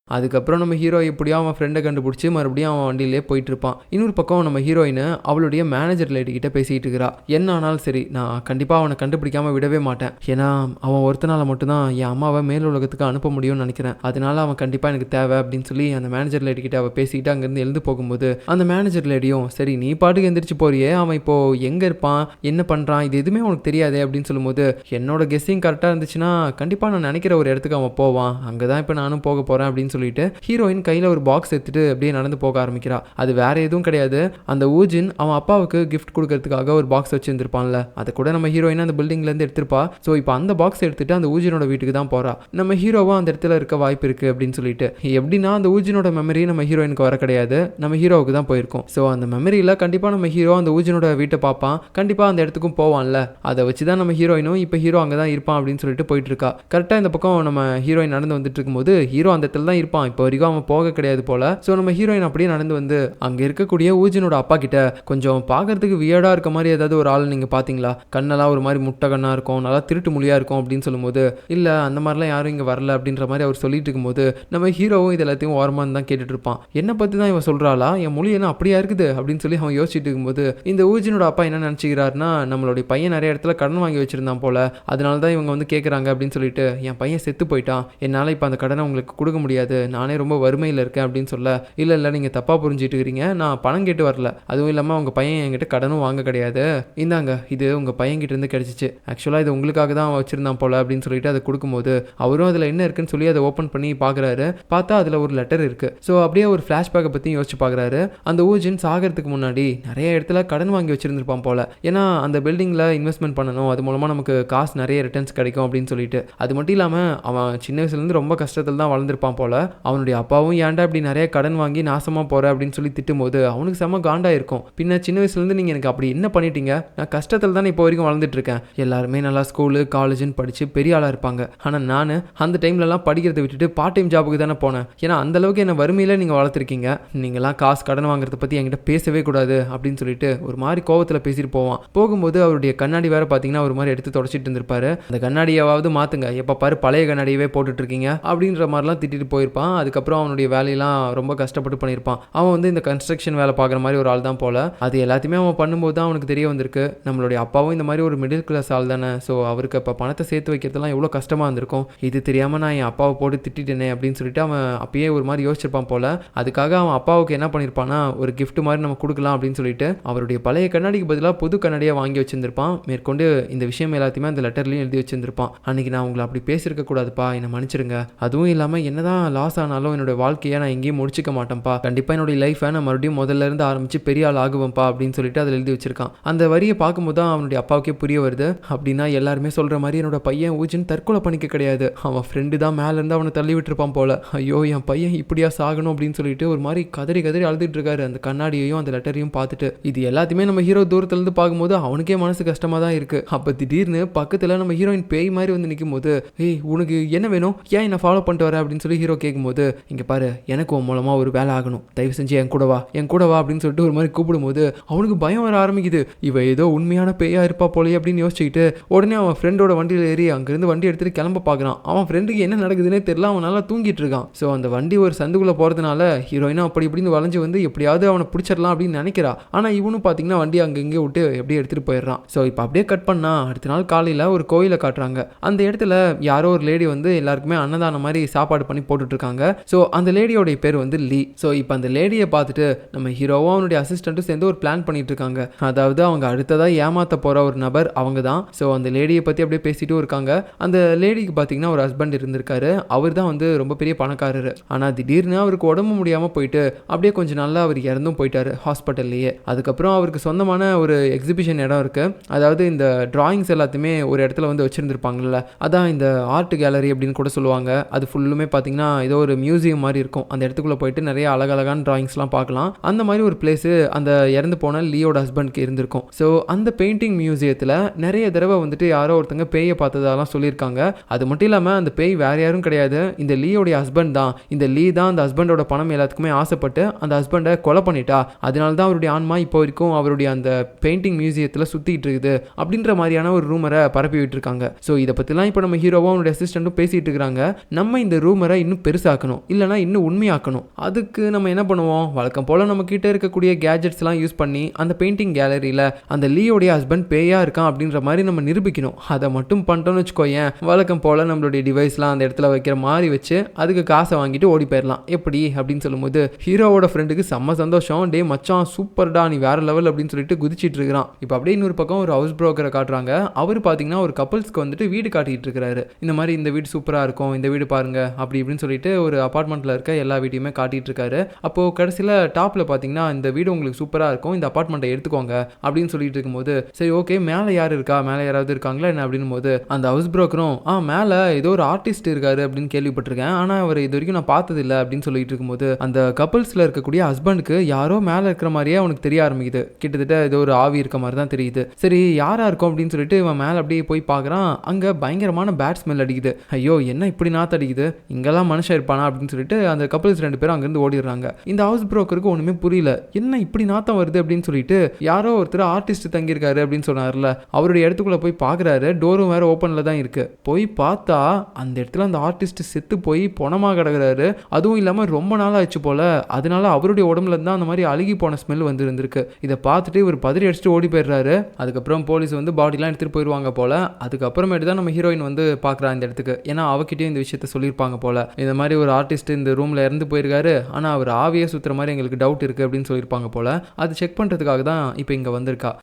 அதுக்கப்புறம் நம்ம ஹீரோ எப்படியோ அவன் ஃப்ரெண்டை கண்டுபிடிச்சி மறுபடியும் அவன் வண்டியிலே போயிட்டு இருப்பான். இன்னொரு பக்கம் நம்ம ஹீரோயின் அவளுடைய மேனேஜர் லேடி கிட்ட பேசிகிட்டு இருக்கிறா. என்ன ஆனாலும் சரி நான் கண்டிப்பாக அவனை கண்டுபிடிக்காமல் விடவே மாட்டேன். ஏன்னா அவன் ஒருத்தனால மட்டும்தான் என் அம்மாவை மேல் உலகத்துக்கு அனுப்ப முடியும்னு நினைக்கிறேன். அதனால அவன் கண்டிப்பாக எனக்கு தேவை அப்படின்னு சொல்லி அந்த மேனேஜர் லேடி கிட்ட அவள் பேசிக்கிட்டு அங்கேருந்து எழுந்து போகும்போது அந்த மேனேஜர் லேடியும் சரி நீ பாட்டுக்கு எந்திரிச்சு போறியே, அவன் இப்போ எங்கே இருப்பான், என்ன பண்ணுறான், இது எதுவுமே உனக்கு தெரியாது அப்படின்னு சொல்லும்போது என்னோட கெஸ்ஸிங் கரெக்டாக இருந்துச்சுன்னா கண்டிப்பாக நான் நினைக்கிற ஒரு இடத்துக்கு அவன் போவான். அங்கே தான் இப்போ நானும் போக போகிறேன் அப்படின்னு சொல்லிட்டு ஹீரோயின் கையில் ஒரு பாக்ஸ் எடுத்துட்டு அப்படியே நடந்து போக ஆரம்பிக்கிறா. அது வேற எதுவும் கிடையாது, அந்த ஊஜின் அவன் அப்பாவுக்கு கிஃப்ட் கொடுக்கறதுக்காக ஒரு பாக்ஸ் வச்சிருந்திருப்பான்ல, அதை கூட நம்ம ஹீரோயின் அந்த பில்டிங்லேருந்து எடுத்திருப்பா. ஸோ இப்போ அந்த பாக்ஸ் எடுத்துட்டு அந்த ஊஜினோட வீட்டுக்கு தான் போறா. நம்ம ஹீரோவும் அந்த இடத்துல இருக்க வாய்ப்பு இருக்கு அப்படின்னு சொல்லிட்டு எப்படின்னா அந்த ஊஜினோட மெமரி நம்ம ஹீரோயினுக்கு வர கிடையாது, நம்ம ஹீரோவுக்கு தான் போயிருக்கும். ஸோ அந்த மெமரியில் கண்டிப்பாக நம்ம ஹீரோ அந்த ஊஜினோட வீட்டை பார்ப்பான், கண்டிப்பாக அந்த இடத்துக்கும் போவான்ல. அதை வச்சு தான் நம்ம ஹீரோயினும் இப்போ ஹீரோ அங்கே தான் இருப்பான் அப்படின்னு சொல்லிட்டு போயிட்டு இருக்கா. கரெக்டாக இந்த பக்கம் நம்ம ஹீரோயின் நடந்து வந்துட்டு இருக்கும்போது ஹீரோ அந்த இடத்துல தான் இருப்பான். இப்போ வரைக்கும் அவன் போக கிடையாது போல. ஸோ நம்ம ஹீரோயின் அப்படியே நடந்து வந்து அங்கே இருக்கக்கூடிய ஊஜினோட அப்பா கிட்ட கொஞ்சம் பார்க்கறதுக்கு வியர்டாக இருக்க மாதிரி ஏதாவது ஒரு ஆள் நீங்கள் பார்த்தீங்களா, கண்ணெல்லாம் ஒரு மாதிரி முட்டை கண்ணாக இருக்கும், நல்லா திருட்டு மொழியாக இருக்கும் அப்படின்னு சொல்லும்போது இல்லை அந்த மாதிரிலாம் யாரும் இங்கே வரல அப்படின்ற மாதிரி அவர் சொல்லிட்டு இருக்கும்போது நம்ம ஹீரோவும் இது எல்லாத்தையும் ஓரமாக தான் கேட்டுட்டு இருப்பான். என்னை பற்றி தான் இவன் சொல்கிறாளா, என் மொழி என்ன அப்படியா இருக்குது அப்படின்னு சொல்லி அவன் யோசிச்சுட்டு இருக்கும்போது இந்த ஊஜினோட அப்பா என்ன நினச்சிக்கிறாருன்னா நம்மளுடைய பையன் நிறைய இடத்துல கடன் வாங்கி வச்சிருந்தான் போல, அதனால தான் இவங்க வந்து கேட்குறாங்க அப்படின்னு சொல்லிட்டு என் பையன் செத்து போயிட்டான், என்னால் இப்போ அந்த கடனை உங்களுக்கு கொடுக்க முடியாது, நானே ரொம்ப வறுமையில் இருக்கேன் அப்படின்னு சொல்ல இல்லை இல்லை நீங்கள் தப்பாக புரிஞ்சுட்டு இருக்கிறீங்க, நான் பணம் கேட்டு வரல, அதுவும் இல்லாமல் உங்கள் பையன் என்கிட்ட கடனும் வாங்க கிடையாது, இந்தாங்க இது உங்கள் பையன்கிட்ட இருந்து கிடைச்சிச்சு, ஆக்சுவலாக இது உங்களுக்காக தான் வச்சிருந்தான் போல அப்படின்னு சொல்லிட்டு அதை கொடுக்கும்போது அவரும் அதில் என்ன இருக்குன்னு சொல்லி அதை ஓப்பன் பண்ணி பார்க்குறாரு. பார்த்தா அதில் ஒரு லெட்டர் இருக்கு. ஸோ அப்படியே ஒரு ஃப்ளாஷ்பேக்கை பற்றி யோசிச்சு பார்க்குறாரு. அந்த ஊஜின் சாகிறதுக்கு முன்னாடி நிறைய இடத்துல கடன் வாங்கி வச்சிருந்திருப்பான் போல, ஏன்னா அந்த பில்டிங்கில் இன்வெஸ்ட்மெண்ட் பண்ணணும், அது மூலமாக நமக்கு காசு நிறைய ரிட்டர்ன்ஸ் கிடைக்கும் அப்படின்னு சொல்லிட்டு. அது மட்டும் இல்லாமல் அவன் சின்ன வயசுலேருந்து ரொம்ப கஷ்டத்தில் தான் வளர்ந்துருப்பான் போல. அவனுடைய அப்பாவும் ஏன்டா இப்படி நிறைய கடன் வாங்கி நாசமாக போகிற அப்படின்னு சொல்லி திட்டும்போது அவனுக்கு செம்ம காண்டா இருக்கும். பின்ன சின்ன வயசுலேருந்து நீங்கள் எனக்கு அப்படி என்ன பண்ணிட்டீங்க, நான் கஷ்டத்தில் தானே இப்போ வரைக்கும் வளர்ந்துட்டு இருக்கேன், எல்லாருமே நல்லா ஸ்கூலு காலேஜுன்னு படித்து பெரிய ஆளாக இருப்பாங்க, ஆனால் நான் அந்த டைம்லலாம் படிக்கிறத விட்டுட்டு பார்ட் டைம் ஜாபுக்கு தானே போனேன், ஏன்னா அந்தளவுக்கு என்னை வறுமையில் நீங்கள் வளர்த்துருக்கீங்க, நீங்களாம் காசு கடன் வாங்குறத பற்றி என்கிட்ட பேசவே கூடாது அப்படின்னு சொல்லிட்டு ஒரு மாதிரி கோவத்தில் பேசிட்டு போவான். போகும்போது அவருடைய கண்ணாடி வேறு பார்த்தீங்கன்னா ஒரு மாதிரி எடுத்து தொடச்சிட்டு இருந்திருப்பாரு. அந்த கண்ணாடியாவது மாற்றுங்க, எப்போ பாரு பழைய கண்ணாடியவே போட்டுட்டு இருக்கீங்க அப்படின்ற மாதிரிலாம் திட்டிட்டு போயிருப்பான். போயிருப்பான். அதுக்கப்புறம் அவனுடைய வேலையெல்லாம் ரொம்ப கஷ்டப்பட்டு பண்ணியிருப்பான். அவன் வந்து இந்த கன்ஸ்ட்ரக்ஷன் வேலை பார்க்குற மாதிரி ஒரு ஆள் தான் போல. அது எல்லாத்தையுமே அவன் பண்ணும்போது தான் அவனுக்கு தெரிய வந்திருக்கு, நம்மளுடைய அப்பாவும் இந்த மாதிரி ஒரு மிடில் கிளாஸ் ஆள் தானே. ஸோ அவருக்கு இப்போ பணத்தை சேர்த்து வைக்கிறதுலாம் எவ்வளோ கஷ்டமாக இருந்திருக்கும். இது தெரியாமல் நான் என் அப்பாவை போட்டு திட்டிட்டேனே அப்படின்னு சொல்லிட்டு அவன் அப்பயே ஒரு மாதிரி யோசிச்சிருப்பான் போல. அதுக்காக அவன் அப்பாவுக்கு என்ன பண்ணியிருப்பான்னா, ஒரு கிஃப்ட் மாதிரி நம்ம கொடுக்கலாம் அப்படின்னு சொல்லிட்டு அவருடைய பழைய கண்ணாடிக்கு பதிலாக புது கண்ணாடியாக வாங்கி வச்சிருந்திருப்பான். மேற்கொண்டு இந்த விஷயம் எல்லாத்தையுமே அந்த லெட்டர்லையும் எழுதி வச்சிருந்திருப்பான். அன்னைக்கு நான் உங்களை அப்படி பேசியிருக்க கூடாதுப்பா, என்னை மன்னிச்சிருங்க. அதுவும் இல்லாமல் என்னதான் லாஸ் ஆனாலும் என்னோட வாழ்க்கையை நான் எங்கேயும் முடிச்சிக்க மாட்டேன்ப்பா. கண்டிப்பாக என்னுடைய லைஃபை நான் மறுபடியும் முதல்ல இருந்து ஆரம்பிச்சு பெரிய ஆள் ஆகுவேன்ப்பா அப்படின்னு சொல்லிட்டு அதில் எழுதி வச்சிருக்கான். அந்த வரியை பார்க்கும்போது தான் அவனுடைய அப்பாவுக்கே புரிய வருது, அப்படின்னா எல்லாருமே சொல்ற மாதிரி என்னோட பையன் ஊஜின் தற்கொலை பண்ணிக்க கிடையாது, அவன் ஃப்ரெண்டு தான் மேல இருந்து அவனை தள்ளி விட்டுருப்பான் போல. ஐயோ என் பையன் இப்படியா சாகணும் அப்படின்னு சொல்லிட்டு ஒரு மாதிரி கதறி கதறி அழுதுட்டு இருக்காரு அந்த கண்ணாடியையும் அந்த லெட்டரையும் பார்த்துட்டு. இது எல்லாத்தையுமே நம்ம ஹீரோ தூரத்துல இருந்து பார்க்கும்போது அவனுக்கே மனசு கஷ்டமா தான் இருக்கு. அப்ப திடீர்னு பக்கத்துல நம்ம ஹீரோயின் பேய் மாதிரி வந்து நிற்கும் போது, ஏய் உனக்கு என்ன வேணும், ஏன் என்ன ஃபாலோ பண்ணிட்டு வர அப்படின்னு சொல்லி ஹீரோ கேட்கும்போது, இங்க பாரு எனக்கு உன் மூலமா ஒரு வேலை ஆகணும், தயவு செஞ்சு என் கூட வா அப்படின்னு சொல்லிட்டு ஒரு மாதிரி கூப்பிடும்போது அவனுக்கு பயம் வர ஆரம்பிக்குது. இவ ஏதோ உண்மையான பேயா இருப்பா போலே அப்படின்னு யோசிச்சுக்கிட்டு உடனே அவன் ஃப்ரெண்டோட வண்டியில் ஏறி அங்கிருந்து வண்டி எடுத்துட்டு கிளம்ப பார்க்குறான். அவன் ஃப்ரெண்டுக்கு என்ன நடக்குதுன்னே தெரியல, அவன் நல்லா தூங்கிட்டு இருக்கான். ஸோ அந்த வண்டி ஒரு சந்துக்குள்ள போறதுனால ஹீரோயினும் அப்படி இப்படின்னு வளைஞ்சு வந்து எப்படியாவது அவனை பிடிச்சிடலாம் அப்படின்னு நினைக்கிறா. ஆனா இவனும் பார்த்தீங்கன்னா வண்டி அங்கங்கே விட்டு எப்படியே எடுத்துட்டு போயிடுறான். ஸோ இப்போ அப்படியே கட் பண்ணா அடுத்த நாள் காலையில் ஒரு கோயிலை காட்டுறாங்க. அந்த இடத்துல யாரோ ஒரு லேடி வந்து எல்லாருக்குமே அன்னதானம் மாதிரி சாப்பாடு பண்ணி போட்டுட்டு இருக்காங்க. ஸோ அந்த லேடியோடைய பேர் வந்து லீ. ஸோ இப்போ அந்த லேடியை பார்த்துட்டு நம்ம ஹீரோவும் அவனுடைய அசிஸ்டண்ட்டும் சேர்ந்து ஒரு பிளான் பண்ணிட்டு இருக்காங்க. அதாவது அவங்க அடுத்ததா ஏமாத்த போற ஒரு நபர் அவங்க தான். ஸோ அந்த லேடியை பத்தி அப்படியே பேசிட்டும் இருக்காங்க. அந்த லேடிக்கு பார்த்தீங்கன்னா ஒரு ஹஸ்பண்ட் இருந்திருக்காரு. அவர் தான் வந்து ரொம்ப பெரிய பணக்காரரு. ஆனால் திடீர்னு அவருக்கு உடம்பு முடியாமல் போயிட்டு அப்படியே கொஞ்சம் நாள்ல அவர் இறந்தும் போயிட்டாரு ஹாஸ்பிட்டல்லையே. அதுக்கப்புறம் அவருக்கு சொந்தமான ஒரு எக்ஸிபிஷன் இடம் இருக்கு. அதாவது இந்த டிராயிங்ஸ் எல்லாத்தையுமே ஒரு இடத்துல வந்து வச்சிருந்துருப்பாங்கல்ல, அதான் இந்த ஆர்ட் கேலரி அப்படின்னு கூட சொல்லுவாங்க. அது ஃபுல்லுமே பார்த்தீங்கன்னா ஏதோ ஒரு மியூசியம் மாதிரி இருக்கும். அந்த இடத்துக்குள்ள போயிட்டு நிறைய அழகழகான டிராயிங்ஸ்லாம் பார்க்கலாம். அந்த மாதிரி ஒரு பிளேஸ் அந்த இறந்து போன லியோட ஹஸ்பண்ட்க்கு இருந்திருக்கும். ஸோ அந்த பெயிண்டிங் மியூசியத்தில் நிறைய தடவை வந்துட்டு யாரோ ஒருத்தங்க பேயை பார்த்ததெல்லாம் சொல்லியிருக்காங்க. அது மட்டும் இல்லாமல் அந்த பேய் வேற யாரும் கிடையாது, இந்த லீயோடைய ஹஸ்பண்ட் தான். இந்த லீ தான் அந்த ஹஸ்பண்டோட பணம் எல்லாத்துக்குமே ஆசைப்பட்டு அந்த ஹஸ்பண்டை கொலை பண்ணிட்டா. அதனால தான் அவருடைய ஆன்மா இப்போ வரைக்கும் அவருடைய அந்த பெயிண்டிங் மியூசியத்தில் சுற்றிட்டு இருக்குது அப்படின்ற மாதிரியான ஒரு ரூமரை பரப்பி விட்டுருக்காங்க. ஸோ இதை பற்றிலாம் இப்போ நம்ம ஹீரோவும் அவனுடைய அசிஸ்டண்ட்டும் பேசிட்டு இருக்கிறாங்க. நம்ம இந்த ரூமரை இன்னும் பெருசாக்கணும், இல்லைனா இன்னும் உண்மையாக்கணும். அதுக்கு நம்ம என்ன பண்ணுவோம், வழக்கம் போல் நம்ம கிட்ட இருக்கக்கூடிய கேஜெட்ஸ்லாம் யூஸ் பண்ணி அந்த பெயிண்டிங் கேலரியில் அந்த லீயோடைய ஹஸ்பண்ட் பேயா இருக்கான் அப்படின்ற மாதிரி நம்ம நிரூபிக்கணும். அதை மட்டும் பண்ணிட்டோம்னு வச்சுக்கோயேன், வழக்கம் போல் நம்மளுடைய டிவைஸ்லாம் அந்த இடத்துல வைக்கிற மாதிரி வச்சு அதுக்கு காசை வாங்கிட்டு ஓடி போயிடலாம். எப்படி அப்படின்னு சொல்லும்போது ஹீரோவோட ஃப்ரெண்டுக்கு செம்ம சந்தோஷம். டே மச்சான் சூப்பர்டா, நீ வேற லெவல் அப்படின்னு சொல்லிட்டு குதிச்சிட்டு இருக்கிறான். இப்போ அப்படியே இன்னொரு பக்கம் ஒரு ஹவுஸ் புரோக்கரை காட்டுறாங்க. அவர் பார்த்தீங்கன்னா ஒரு கப்பல்ஸ்க்கு வந்துட்டு வீடு காட்டிட்டு இருக்கிறாரு. இந்த மாதிரி இந்த வீடு சூப்பராக இருக்கும், இந்த வீடு பாருங்க அப்படி இப்படின்னு சொல்லிட்டு ஒரு அபார்ட்மெண்ட்டில் இருக்க எல்லா வீட்டையுமே காட்டிட்டு இருக்காரு. அப்போது கடைசியில் டாப்பில் பார்த்தீங்கன்னா இந்த வீடு உங்களுக்கு சூப்பராக இருக்கும், இந்த அபார்ட்மெண்ட்டை எடுத்துக்கோங்க அப்படின்னு சொல்லிட்டு இருக்கும்போது, சரி ஓகே மேலே யார் இருக்கா, மேலே யாராவது இருக்காங்களா என்ன அப்படின்னு போது அந்த ஹவுஸ் புரோக்கரும் மேலே ஏதோ ஒரு ஆர்டிஸ்ட் இருக்காரு அப்படின்னு கேள்விப்பட்டிருக்கேன், ஆனால் அவர் இது வரைக்கும் நான் பார்த்ததில்லை அப்படின்னு சொல்லிட்டு இருக்கும்போது அந்த கப்பல்ஸில் இருக்கக்கூடிய ஹஸ்பண்டுக்கு யாரோ மேலே இருக்கிற மாதிரியே அவனுக்கு தெரிய ஆரம்பிக்குது. கிட்டத்தட்ட ஏதோ ஒரு ஆவி இருக்க மாதிரி தான் தெரியுது. சரி யாரா இருக்கும் அப்படின்னு சொல்லிட்டு இவன் மேலே அப்படியே போய் பார்க்குறான். அங்கே பயங்கரமான பேட் ஸ்மெல் அடிக்குது. ஐயோ என்ன இப்படி நாற்று அடிக்குது, இங்கெல்லாம் மனுஷன் இருப்பானா அப்படின்னு சொல்லிட்டு அந்த கப்பல்ஸ் ரெண்டு பேரும் அங்கேருந்து ஓடிடுறாங்க. இந்த ஹவுஸ் புரோக்கருக்கு ஒன்றுமே புரியல, என்ன இப்படி நாத்தம் வருது அப்படின்னு சொல்லிட்டு யாரோ ஒருத்தர் ஆர்டிஸ்ட் தங்கியிருக்காரு அப்படின்னு சொன்னார்ல, அவருடைய இடத்துக்குள்ள போய் பார்க்குறாரு. டோரும் வேற ஓப்பனில் தான் இருக்கு. போய் பார்த்தா அந்த இடத்துல அந்த ஆர்டிஸ்ட் செத்து போய் பொணமாக கிடக்குறாரு. அதுவும் இல்லாமல் ரொம்ப நாள் ஆச்சு போல, அதனால அவருடைய உடம்புல இருந்தால் அந்த மாதிரி அழுகி போன ஸ்மெல் வந்து இருந்திருக்கு. இதை பார்த்துட்டு இவர் பதறி அடிச்சுட்டு ஓடி போயிடுறாரு. அதுக்கப்புறம் போலீஸ் வந்து பாடிலாம் எடுத்துகிட்டு போயிடுவாங்க போல. அதுக்கப்புறமேட்டு தான் நம்ம ஹீரோயின் வந்து பார்க்குறா இந்த இடத்துக்கு. ஏன்னா அவகிட்டயும் இந்த விஷயத்த சொல்லியிருப்பாங்க போல, இந்த மாதிரி ஒரு ஆர்டிஸ்ட் இந்த ரூமில் இறந்து போயிருக்காரு, ஆனால் அவர் ஆவியே சுற்றுற மாதிரி எங்களுக்கு டவுட் இருக்குது அப்படின்னு சொல்லியிருப்பாங்க போல. அது செக் பண்ணுறதுக்காக தான் இப்போ இங்கே வந்திருக்கா.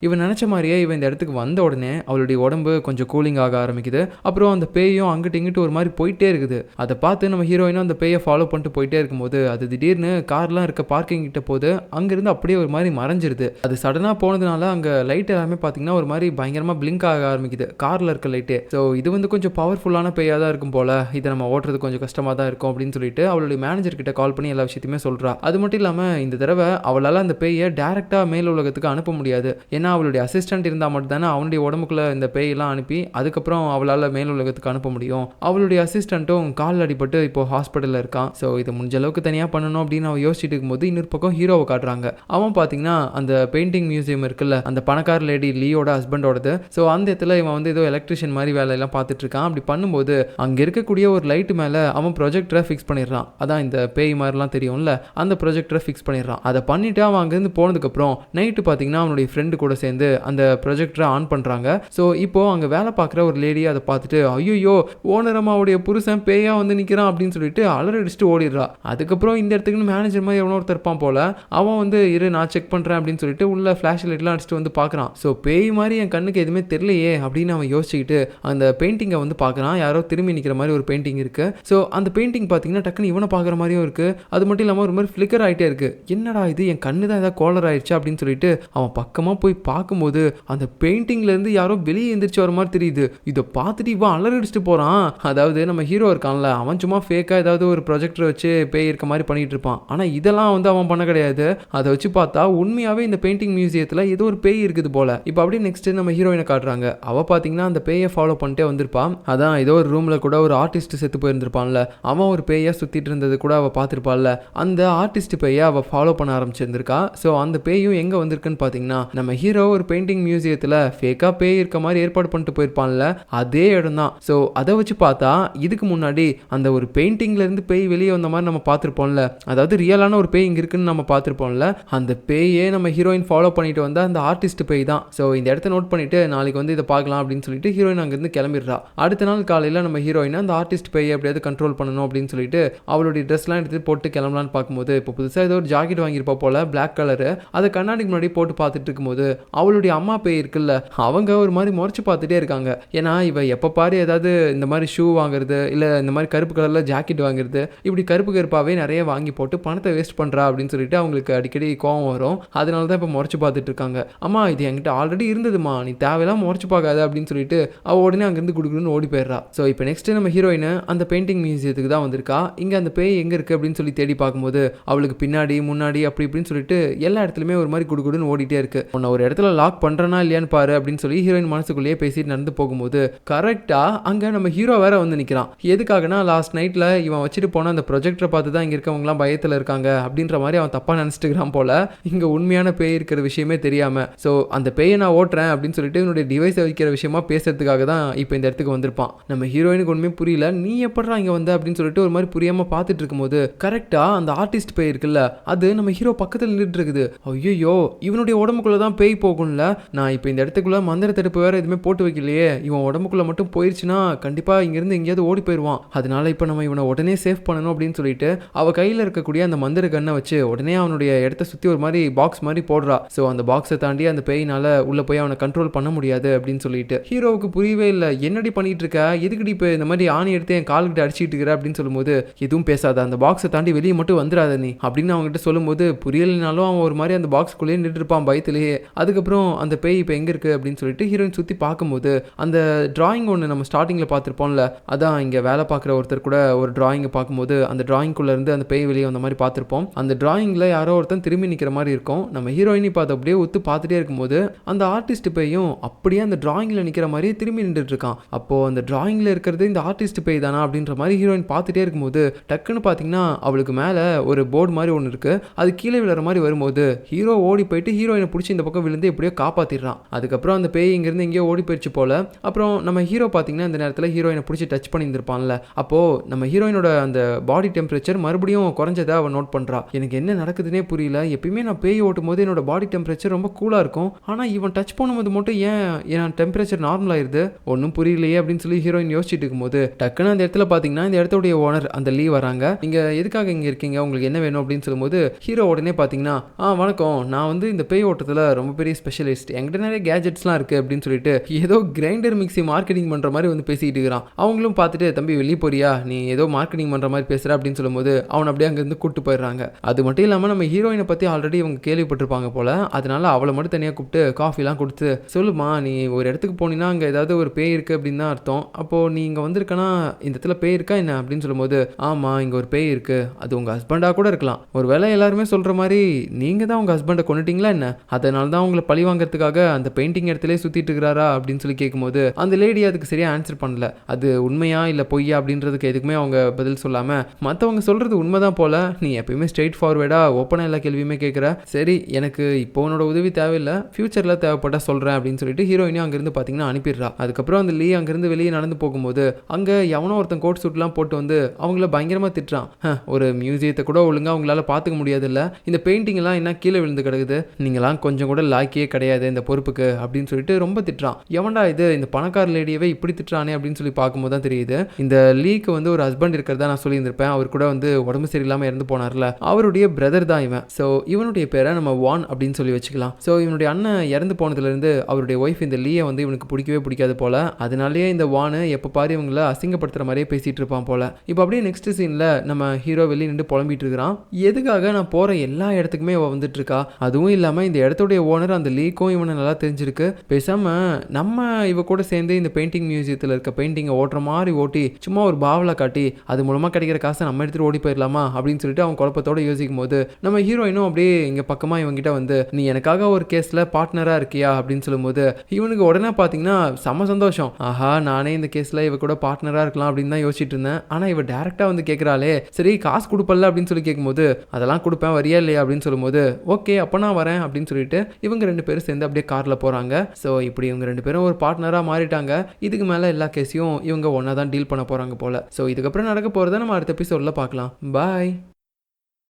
இவன் நினச்ச மாதிரியே இவன் இந்த இடத்துக்கு வந்த உடனே அவளுடைய உடம்பு கொஞ்சம் கூலிங் ஆக ஆரம்பிக்குது. அப்புறம் அந்த பேயும் அங்கிட்டு இங்கிட்டு ஒரு மாதிரி போயிட்டே இருக்குது. அதை பார்த்து நம்ம ஹீரோயினும் அந்த பேயை ஃபாலோ பண்ணிட்டு போயிட்டே இருக்கும்போது அது திடீர்னு கார்லாம் இருக்க பார்க்கிங் கிட்ட போது அங்கேருந்து அப்படியே ஒரு மாதிரி மறைஞ்சிருது. அது சடனாக போனதுனால அங்கே லைட் எல்லாமே பார்த்தீங்கன்னா ஒரு மாதிரி பயங்கரமாக பிளிங்க் ஆக ஆரம்பிக்குது, காரில் இருக்க லைட்டே. ஸோ இது வந்து கொஞ்சம் பவர்ஃபுல்லான பேயாக தான் இருக்கும் போல, இதை நம்ம ஓட்டுறது கொஞ்சம் கஷ்டமாக தான் இருக்கும் அப்படின்னு சொல்லிட்டு அவளுடைய மேனேஜர் கிட்ட கால் பண்ணி எல்லா விஷயத்தையுமே சொல்கிறா. அது மட்டும் இல்லாமல் இந்த தடவை அவளால் அந்த பேயை டேரெக்டாக மேல் உலகத்துக்கு அனுப்ப முடியாது. ஏன்னா ஏன்னா அவளுடைய அசிஸ்டன்ட் இருந்தால் மட்டும் தானே அவனுடைய உடம்புக்குள்ள இந்த பேயெல்லாம் அனுப்பி அதுக்கப்புறம் அவளால் மேல் உலகத்துக்கு அனுப்ப முடியும். அவளுடைய அசிஸ்டண்ட்டும் கால் அடிபட்டு இப்போ ஹாஸ்பிட்டலில் இருக்கான். ஸோ இதை முடிஞ்ச அளவுக்கு தனியாக பண்ணணும் அப்படின்னு அவன் யோசிச்சுட்டு இருக்கும்போது இன்னொரு பக்கம் ஹீரோவை காட்டுறாங்க. அவன் பார்த்தீங்கன்னா அந்த பெயிண்டிங் மியூசியம் இருக்குல்ல, அந்த பணக்கார லேடி லீயோட ஹஸ்பண்டோடது. ஸோ அந்த இடத்துல இவன் வந்து ஏதோ எலக்ட்ரிஷியன் மாதிரி வேலையெல்லாம் பார்த்துட்டு இருக்கான். அப்படி பண்ணும்போது அங்கே இருக்கக்கூடிய ஒரு லைட்டு மேலே அவன் ப்ரொஜெக்டரை ஃபிக்ஸ் பண்ணிடுறான். அதான் இந்த பேய் மாதிரிலாம் தெரியும்ல, அந்த ப்ரொஜெக்டரை ஃபிக்ஸ் பண்ணிடுறான். அதை பண்ணிட்டு அவன் அங்கேருந்து போனதுக்கப்புறம் நைட்டு பார்த்தீங்கன்னா அவனுடைய ஃப்ரெண்டு கூட சேர்ந்து அந்த ப்ரொஜெக்டரை ஆன் பண்ணுறாங்க. ஸோ இப்போ அங்கே வேலை பார்க்குற ஒரு லேடி அதை பார்த்துட்டு ஐயோ ஓனர் அம்மாவுடைய புருஷன் பேயா வந்து நிற்கிறான் அப்படின்னு சொல்லிட்டு அலறடிச்சுட்டு ஓடிடுறா. அதுக்கப்புறம் இந்த இடத்துக்கு மேனேஜர் மாதிரி எவனோ ஒருத்தர் இருப்பான் போல, அவன் வந்து இரு நான் செக் பண்ணுறேன் அப்படின்னு சொல்லிட்டு உள்ள ஃப்ளாஷ் லைட்லாம் அடிச்சுட்டு வந்து பார்க்குறான். ஸோ பேய் மாதிரி என் கண்ணுக்கு எதுவுமே தெரியலையே அப்படின்னு அவன் யோசிச்சுக்கிட்டு அந்த பெயிண்டிங்கை வந்து பார்க்குறான். யாரோ திரும்பி நிற்கிற மாதிரி ஒரு பெயிண்டிங் இருக்குது. ஸோ அந்த பெயிண்டிங் பார்த்தீங்கன்னா டக்குன்னு இவனை பார்க்குற மாதிரியும் இருக்குது. அது மட்டும் இல்லாமல் ஒரு மாதிரி ஃப்ளிக்கர் ஆகிட்டே இருக்குது. என்னடா இது என் கண்ணு தான் ஏதாவது கோலர் ஆயிடுச்சு அப்படின்னு சொல்லிட்டு அவன் பக்கமாக போய் பார்க்கும்போது அந்த பெயிண்டிங்லேருந்து யாரோ வெளியே எந்திரிச்சு வர மாதிரி தெரியுது. இதை பார்த்துட்டு இவன் அலறடிச்சுட்டு போகிறான். அதாவது நம்ம ஹீரோ இருக்கான்ல, அவன் சும்மா ஃபேக்காக ஏதாவது ஒரு ப்ரொஜெக்டர் வச்சு பேய் இருக்க மாதிரி பண்ணிட்டு இருப்பான். ஆனால் இதெல்லாம் வந்து அவன் பண்ண கிடையாது. அதை வச்சு பார்த்தா உண்மையாகவே இந்த பெயிண்டிங் மியூசியத்தில் ஏதோ ஒரு பேய் இருக்குது போல. இப்போ அப்படியே நெக்ஸ்ட் நம்ம ஹீரோயினை காட்டுறாங்க. அவள் பார்த்தீங்கன்னா அந்த பேயை ஃபாலோ பண்ணிட்டே வந்திருப்பான். அதான் ஏதோ ஒரு ரூமில் கூட ஒரு ஆர்டிஸ்ட் செத்து போயிருந்திருப்பான்ல, அவன் ஒரு பேயை சுற்றிட்டு இருந்தது கூட அவள் பார்த்துருப்பாள்ல, அந்த ஆர்டிஸ்ட் பேயை அவள் ஃபாலோ பண்ண ஆரம்பிச்சிருந்திருக்கா. ஸோ அந்த பேயும் எங்கே வந்திருக்குன்னு பார்த்தீங்கன்னா நம்ம ஹீரோ ஒரு பெயிண்டிங் மியூசியத்தில் ஃபேக்காக பேய் இருக்க மாதிரி ஏற்பாடு பண்ணிட்டு போயிருப்பான்ல, அதே இடம் தான். ஸோ அதை வச்சு பார்த்தா இதுக்கு முன்னாடி அந்த ஒரு பெயிண்டிங்லேருந்து பேய் வெளியே வந்த மாதிரி நம்ம பார்த்துருப்போம்ல, அதாவது ரியலான ஒரு பேய் இங்கே இருக்குன்னு நம்ம பார்த்துருப்போம்ல, அந்த பேயே நம்ம ஹீரோயின் ஃபாலோ பண்ணிட்டு வந்த அந்த ஆர்டிஸ்ட் பேய் தான். ஸோ இந்த இடத்த நோட் பண்ணிட்டு நாளைக்கு வந்து இதை பார்க்கலாம் அப்படின்னு சொல்லிட்டு ஹீரோயின் அங்கேருந்து கிளம்பிடுறா. அடுத்த நாள் காலையில் நம்ம ஹீரோயின் அந்த ஆர்டிஸ்ட் பேயை எப்படியாவது கண்ட்ரோல் பண்ணணும் அப்படின்னு சொல்லிட்டு அவளுடைய ட்ரெஸ்லாம் எடுத்து போட்டு கிளம்பலான்னு பார்க்கும்போது இப்போ புதுசாக ஏதோ ஒரு ஜாக்கெட் வாங்கியிருப்பா போல பிளாக் கலரு. அதை கண்ணாடிக்கு முன்னாடி போட்டு பார்த்துட்டு இருக்கும்போது அவளுடைய அம்மா பேய் இருக்குல்ல, அவங்க ஒரு மாதிரி முறைச்சு பார்த்துட்டே இருக்காங்க. ஏன்னா இவ எப்போ பாரு ஏதாவது இந்த மாதிரி ஷூ வாங்குறது இல்லை இந்த மாதிரி கருப்பு கலரில் ஜாக்கெட் வாங்குறது, இப்படி கருப்பு கருப்பாகவே நிறைய வாங்கி போட்டு பணத்தை வேஸ்ட் பண்ணுறா அப்படின்னு சொல்லிட்டு அவங்களுக்கு அடிக்கடி கோவம் வரும். அதனால தான் இப்போ முறைச்சு பார்த்துட்டு இருக்காங்க. அம்மா இது என்கிட்ட ஆல்ரெடி இருந்ததுமா, நீ தேவையெல்லாம் முறைச்சு பார்க்காத அப்படின்னு சொல்லிட்டு அவள் உடனே அங்கேருந்து குடுக்குன்னு ஓடி போயிடுறா. ஸோ இப்போ நெக்ஸ்ட் நம்ம ஹீரோயின் அந்த பெயிண்டிங் மியூசியத்துக்கு தான் வந்திருக்கா. இங்கே அந்த பேய் எங்கே இருக்குது அப்படின்னு சொல்லி தேடி பார்க்கும்போது அவளுக்கு பின்னாடி முன்னாடி அப்படி இப்படின்னு சொல்லிட்டு எல்லா இடத்துலையுமே ஒரு மாதிரி குடுக்குன்னு ஓடிட்டே இருக்கு. உன்னை ஒரு இடத்துல லாக் பண்ணுறனா இல்லையான்னு பாரு அப்படின்னு சொல்லி ஹீரோயின் மனசுக்குள்ளேயே பேசிட்டு நடந்து போகும்போது கரெக்டாக அங்கே நம்ம ஹீரோ வேற வந்து நிற்கிறான். எதுக்காகனா லாஸ்ட் நைட்டில் இவன் வச்சுட்டு போன அந்த ப்ரொஜெக்டரை பார்த்து தான் இங்கே இருக்கவங்களாம் பயத்தில் இருக்காங்க அப்படின்ற மாதிரி அவன் தப்பாக நினச்சிட்டுக்கிறான் போல. இங்கே உண்மையான பேய் இருக்கிற விஷயமே தெரியாமல் ஸோ அந்த பேயை நான் ஓட்டுறேன் அப்படின்னு சொல்லிட்டு என்னுடைய டிவைஸை வைக்கிற விஷயமா பேசுறதுக்காக தான் இப்போ இந்த இடத்துக்கு வந்திருப்பான். நம்ம ஹீரோயினுக்கு ஒன்றுமே புரியல, நீ எப்படா இங்கே வந்த அப்படின்னு சொல்லிட்டு ஒரு மாதிரி புரியாமல் பார்த்துட்டு இருக்கும்போது கரெக்டாக அந்த ஆர்டிஸ்ட் பேய் இருக்குல்ல, அது நம்ம ஹீரோ பக்கத்தில் நின்றுட்டு இருக்குது. ஐயோ இவனுடைய உடம்புக்குள்ள தான் பேய் போகும்ல, நான் இப்போ இந்த இடத்துக்குள்ள மந்திர தடுப்பு வேற எதுவுமே போட்டு வைக்கலையே, இவன் உடம்புக்குள்ள மட்டும் போயிடுச்சுன்னா கண்டிப்பாக இங்கேருந்து எங்கேயாவது ஓடி போயிடுவான். அதனால இப்போ நம்ம இவனை உடனே சேஃப் பண்ணணும் அப்படின்னு சொல்லிட்டு அவ கையில் இருக்கக்கூடிய அந்த மந்திர கண்ணை வச்சு உடனே அவனுடைய இடத்த சுற்றி ஒரு மாதிரி பாக்ஸ் மாதிரி போடுறா. ஸோ அந்த பாக்ஸை தாண்டி அந்த பேயினால உள்ள போய் அவனை கண்ட்ரோல் பண்ண முடியாது அப்படின்னு சொல்லிட்டு ஹீரோவுக்கு புரியவே இல்லை. என்னடி பண்ணிட்டு இருக்க, எதுக்கடி இப்போ இந்த மாதிரி ஆணி எடுத்து என் கால்கிட்ட அடிச்சிட்டு இருக்கிற அப்படின்னு சொல்லும்போது எதுவும் பேசாத, அந்த பாக்ஸை தாண்டி வெளியே மட்டும் வந்துடாத நீ அப்படின்னு அவங்ககிட்ட சொல்லும்போது புரியலைனாலும் அவன் ஒரு மாதிரி அந்த பாக்ஸ்குள்ளேயே நின்று இருப்பான் பயத்திலேயே. அதுக்கப்புறம் அந்த பேய் இப்போ எங்கே இருக்குது அப்படின்னு சொல்லிட்டு ஹீரோயின் சுற்றி பார்க்கும்போது அந்த டிராயிங் ஒன்று நம்ம ஸ்டார்டிங்கில் பார்த்துருப்போம்ல, அதான் இங்கே வேலை பார்க்குற ஒருத்தர் கூட ஒரு டிராயிங்கை பார்க்கும்போது அந்த டிராயிங்குள்ளே இருந்து அந்த பேய் வெளியே வந்த மாதிரி பார்த்துருப்போம். அந்த டிராயிங்கில் யாரோ ஒருத்தன் திரும்பி நிற்கிற மாதிரி இருக்கும். நம்ம ஹீரோயினி பார்த்து அப்படியே ஒத்து பார்த்துட்டே இருக்கும்போது அந்த ஆர்டிஸ்ட் பேயும் அப்படியே அந்த டிராயிங்கில் நிற்கிற மாதிரியே திரும்பி நின்றுட்டு இருக்கான். அப்போது அந்த டிராயிங்கில் இருக்கிறது இந்த ஆர்டிஸ்ட் பேய் தானா அப்படின்ற மாதிரி ஹீரோயின் பார்த்துட்டே இருக்கும்போது டக்குன்னு பார்த்தீங்கன்னா அவளுக்கு மேலே ஒரு போர்டு மாதிரி ஒன்று இருக்குது, அது கீழே விழுற மாதிரி வரும்போது ஹீரோ ஓடி போயிட்டு ஹீரோயினை பிடிச்சி இந்த பக்கம் விழுந்து எப்படியோ காப்பாற்றிடுறான். அதுக்கப்புறம் அந்த பேய் இங்கேருந்து எங்கேயோ ஓடி போயிடுச்சு போல. அப்புறம் நம்ம ஹீரோ பார்த்தீங்கன்னா இந்த நேரத்தில் ஹீரோயினை பிடிச்சி டச் பண்ணியிருந்திருப்பான்ல, அப்போது நம்ம ஹீரோயினோட அந்த பாடி டெம்பரேச்சர் மறுபடியும் குறைஞ்சதை அவன் நோட் பண்ணுறா. எனக்கு என்ன நடக்குதுன்னே புரியல, எப்பயுமே நான் பேய் ஓட்டும் போது என்னோட பாடி டெம்பரேச்சர் ரொம்ப கூலாக இருக்கும், ஆனால் இவன் டச் பண்ணும்போது மட்டும் ஏன் என் டெம்பரேச்சர் நார்மல் ஆயிருது, ஒன்றும் புரியலையே அப்படின்னு சொல்லி ஹீரோயின் யோசிச்சுட்டு இருக்கும்போது டக்குன்னு அந்த இடத்துல பார்த்தீங்கன்னா இந்த இடத்துடைய ஓனர் அந்த லீவ் வராங்க. நீங்கள் எதுக்காக இங்கே இருக்கீங்க, உங்களுக்கு என்ன வேணும் அப்படின்னு சொல்லும்போது ஹீரோ உடனே பார்த்தீங்கன்னா வணக்கம், நான் வந்து இந்த பேய் ஓட்டத்தில் ரொம்ப பெரிய ஸ்பெஷலிஸ்ட், என்கிட்ட நிறைய கேஜெட்ஸ்லாம் இருக்குது அப்படின்னு சொல்லிட்டு ஏதோ கிரைண்டர் மிக்ஸி மார்க்கெட்டிங் பண்ணுற மாதிரி வந்து பேசிக்கிட்டு இருக்கிறான். அவங்களும் பார்த்துட்டு தம்பி வெளியே போறியா, நீ ஏதோ மார்க்கெட்டிங் பண்ணுற மாதிரி பேசுகிற அப்படின்னு சொல்லும்போது அவன் அப்படியே அங்கேருந்து கூப்பிட்டு போயிடுறாங்க. அது மட்டும் இல்லாமல் நம்ம ஹீரோயினை பற்றி ஆல்ரெடி அவங்க கேள்விப்பட்டிருப்பாங்க போல, அதனால அவளை மட்டும் தனியாக கூப்பிட்டு காஃபிலாம் கொடுத்து சொல்லுமா, நீ ஒரு இடத்துக்கு போனீங்கன்னா அங்கே ஏதாவது ஒரு பேய் இருக்குது அப்படின்னு தான் அர்த்தம், அப்போது நீ இங்கே வந்திருக்கனா இந்த இடத்துல பேய் இருக்கா என்ன அப்படின்னு சொல்லும்போது ஆமாம் இங்கே ஒரு பேய் இருக்குது, அது உங்கள் ஹஸ்பண்டாக கூட இருக்கலாம், ஒரு வேளை எல்லாருமே சொல்கிற மாதிரி நீங்கள் தான் உங்கள் ஹஸ்பண்டை கொண்டுட்டீங்களா என்ன, அதனால தான் அவங்கள பழி வாங்குறதுக்காக அந்த பெயிண்டிங் இடத்துலயே சுத்திட்டு இருக்கிறாரா அப்படின்னு சொல்லி கேட்கும்போது அந்த லேடி அதுக்கு சரியா ஆன்சர் பண்ணல. அது உண்மையா இல்ல பொய்யா அப்படின்றதுக்கு எதுக்குமே அவங்க பதில் சொல்லாம மத்தவங்க சொல்றது உண்மைதான் போல, நீ எப்பயுமே ஸ்ட்ரெயிட் ஃபார்வர்டா ஓப்பனா எல்லா கேள்வியுமே கேட்குற, சரி எனக்கு இப்போ உன்னோட உதவி தேவையில்லை, ஃபியூச்சர்ல தேவைப்பட்டா சொல்றேன் அப்படின்னு சொல்லிட்டு ஹீரோயினையும் அங்கிருந்து பாத்தீங்கன்னா அனுப்பிடுறா. அதுக்கப்புறம் அந்த லீ அங்கிருந்து வெளியே நடந்து போகும்போது அங்க எவனோ ஒருத்தன் கோட் சூட்லாம் போட்டு வந்து அவங்கள பயங்கரமா திட்டுறான். ஒரு மியூசியத்தை கூட ஒழுங்கா அவங்களால பாத்துக்க முடியாது இல்ல, இந்த பெயிண்டிங் எல்லாம் என்ன கீழே விழுந்து கிடக்குது, நீங்களாம் கொஞ்சம் கூட லாக்கியே கிடையாது இந்த பொறுப்புக்கு அப்படின்னு சொல்லிட்டு ரொம்ப திட்டுறான். எவன்டா இது இந்த பணக்கார லேடியவே இப்படி திட்டுறானே அப்படின்னு சொல்லி பார்க்கும்போது தான் தெரியுது இந்த லீக்கு வந்து ஒரு ஹஸ்பண்ட் இருக்கிறதா நான் சொல்லியிருந்திருப்பேன். அவர் கூட வந்து உடம்பு சரியில்லாம இறந்து போனார்ல, அவருடைய பிரதர் தான் இவன். ஸோ இவனுடைய பேரை நம்ம வான் அப்படின்னு சொல்லி வச்சுக்கலாம். ஸோ இவனுடைய அண்ணன் இறந்து போனதுல இருந்து அவருடைய ஒய்ஃப் இந்த லீயை வந்து இவனுக்கு பிடிக்கவே பிடிக்காது போல, அதனாலேயே இந்த வானு எப்ப பாரு இவங்களை அசிங்கப்படுத்துற மாதிரியே பேசிட்டு இருப்பான் போல. இப்போ அப்படியே நெக்ஸ்ட் சீன்ல நம்ம ஹீரோ வெளியே நின்று புலம்பிட்டு இருக்கிறான். எதுக்காக நான் போற எல்லா இடத்துக்குமே அவ வந்துட்டு இருக்கா, அதுவும் இல்லாம இந்த இடத்துடைய ஓனர் அந்த லீக்கும் இவனை நல்லா தெரிஞ்சிருக்கு, பேசாம நம்ம இவ கூட சேர்ந்து இந்த பெயிண்டிங் மியூசியத்தில் இருக்க பெயிண்டிங்கை ஓட்டுற மாதிரி ஓட்டி சும்மா ஒரு பாவலா காட்டி அது மூலமா கிடைக்கிற காசை நம்ம எடுத்துட்டு ஓடி போயிடலாமா அப்படின்னு சொல்லிட்டு அவன் குழப்பத்தோட யோசிக்கும் போது நம்ம ஹீரோயினும் அப்படியே இங்க பக்கமா இவங்கிட்ட வந்து நீ எனக்காக ஒரு கேஸ்ல பார்ட்னரா இருக்கியா அப்படின்னு சொல்லும்போது இவனுக்கு உடனே பாத்தீங்கன்னா செம சந்தோஷம். ஆஹா, நானே இந்த கேஸ்ல இவ கூட பார்ட்னரா இருக்கலாம் அப்படின்னு தான் யோசிச்சுட்டு இருந்தேன். ஆனா இவ டைரக்டா வந்து கேட்கறாளே, சரி காசு கொடுப்பல அப்படின்னு சொல்லி கேட்கும்போது அதெல்லாம் கொடுப்பேன் வரியா இல்லையா அப்படின்னு சொல்லும்போது ஓகே அப்ப நான் வரேன் அப்படின்னு சொல்லிட்டு இவங்க ரெண்டு பேரும் சேர்ந்து அப்படியே கார்ல போறாங்க. ஸோ இப்படி இவங்க ரெண்டு பேரும் ஒரு பார்ட்னரா மாறிட்டாங்க. இதுக்கு மேல எல்லா கேஸையும் இவங்க ஒன்னா தான் டீல் பண்ண போறாங்க போல. ஸோ இதுக்கப்புறம் நடக்க போறதை நம்ம அடுத்த எபிசோட்ல பார்க்கலாம். பாய்.